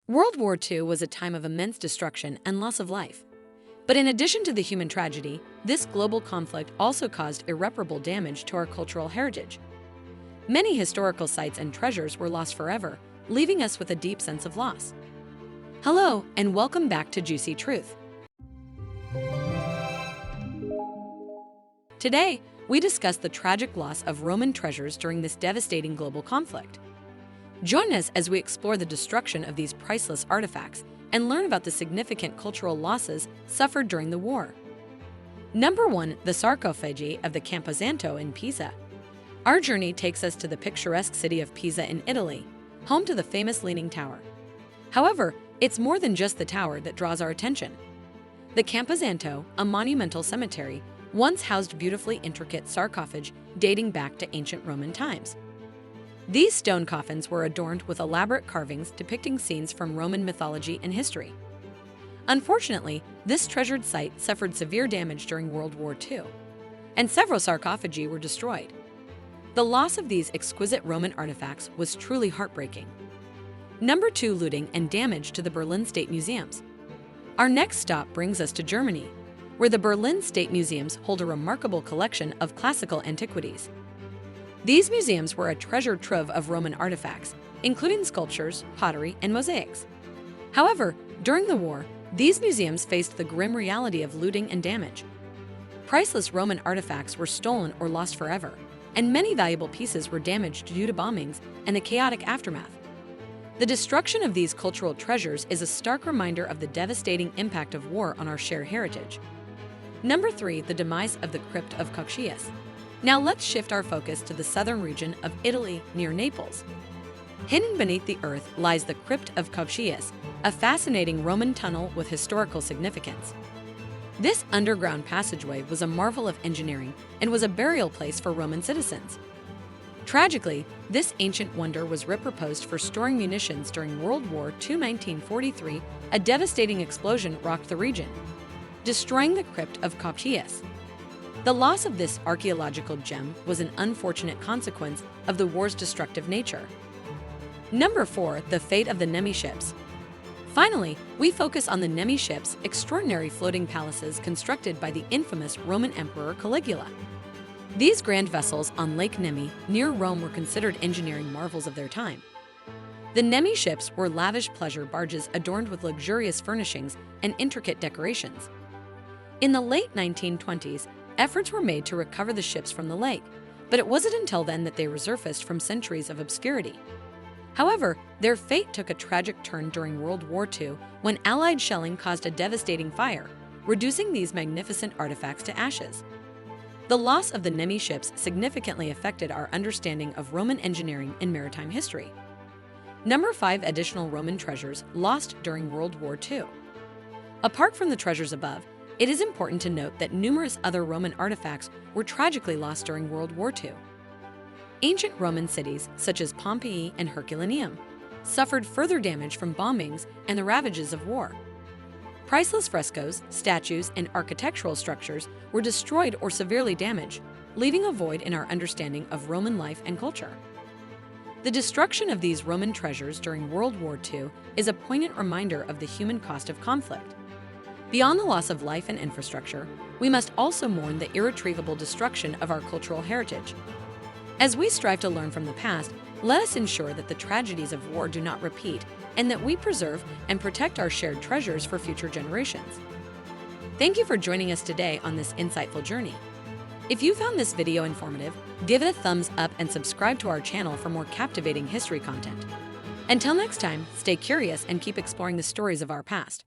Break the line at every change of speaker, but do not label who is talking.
World War II was a time of immense destruction and loss of life. But in addition to the human tragedy, this global conflict also caused irreparable damage to our cultural heritage. Many historical sites and treasures were lost forever, leaving us with a deep sense of loss. Hello, and welcome back to Juicy Truth. Today, we discuss the tragic loss of Roman treasures during this devastating global conflict. Join us as we explore the destruction of these priceless artifacts and learn about the significant cultural losses suffered during the war. Number 1. The sarcophagi of the Camposanto in Pisa. Our journey takes us to the picturesque city of Pisa in Italy, home to the famous Leaning Tower. However, it's more than just the tower that draws our attention. The Camposanto, a monumental cemetery, once housed beautifully intricate sarcophagi dating back to ancient Roman times. These stone coffins were adorned with elaborate carvings depicting scenes from Roman mythology and history. Unfortunately, this treasured site suffered severe damage during World War II, and several sarcophagi were destroyed. The loss of these exquisite Roman artifacts was truly heartbreaking. Number 2. Looting and damage to the Berlin State Museums. Our next stop brings us to Germany, where the Berlin State Museums hold a remarkable collection of classical antiquities. These museums were a treasure trove of Roman artifacts, including sculptures, pottery, and mosaics. However, during the war, these museums faced the grim reality of looting and damage. Priceless Roman artifacts were stolen or lost forever, and many valuable pieces were damaged due to bombings and the chaotic aftermath. The destruction of these cultural treasures is a stark reminder of the devastating impact of war on our shared heritage. Number 3. The demise of the crypt of Coccius. Now let's shift our focus to the southern region of Italy near Naples. Hidden beneath the earth lies the crypt of Coccius, a fascinating Roman tunnel with historical significance. This underground passageway was a marvel of engineering and was a burial place for Roman citizens. Tragically, this ancient wonder was repurposed for storing munitions during World War II. 1943, a devastating explosion rocked the region, destroying the crypt of Coccius. The loss of this archaeological gem was an unfortunate consequence of the war's destructive nature. Number 4. The fate of the Nemi ships. Finally, we focus on the Nemi ships, extraordinary floating palaces constructed by the infamous Roman Emperor Caligula. These grand vessels on Lake Nemi near Rome were considered engineering marvels of their time. The Nemi ships were lavish pleasure barges adorned with luxurious furnishings and intricate decorations. In the late 1920s, efforts were made to recover the ships from the lake, but it wasn't until then that they resurfaced from centuries of obscurity. However, their fate took a tragic turn during World War II when Allied shelling caused a devastating fire, reducing these magnificent artifacts to ashes. The loss of the Nemi ships significantly affected our understanding of Roman engineering and maritime history. Number 5. Additional Roman treasures lost during World War II. Apart from the treasures above, it is important to note that numerous other Roman artifacts were tragically lost during World War II. Ancient Roman cities, such as Pompeii and Herculaneum, suffered further damage from bombings and the ravages of war. Priceless frescoes, statues, and architectural structures were destroyed or severely damaged, leaving a void in our understanding of Roman life and culture. The destruction of these Roman treasures during World War II is a poignant reminder of the human cost of conflict. Beyond the loss of life and infrastructure, we must also mourn the irretrievable destruction of our cultural heritage. As we strive to learn from the past, let us ensure that the tragedies of war do not repeat and that we preserve and protect our shared treasures for future generations. Thank you for joining us today on this insightful journey. If you found this video informative, give it a thumbs up and subscribe to our channel for more captivating history content. Until next time, stay curious and keep exploring the stories of our past.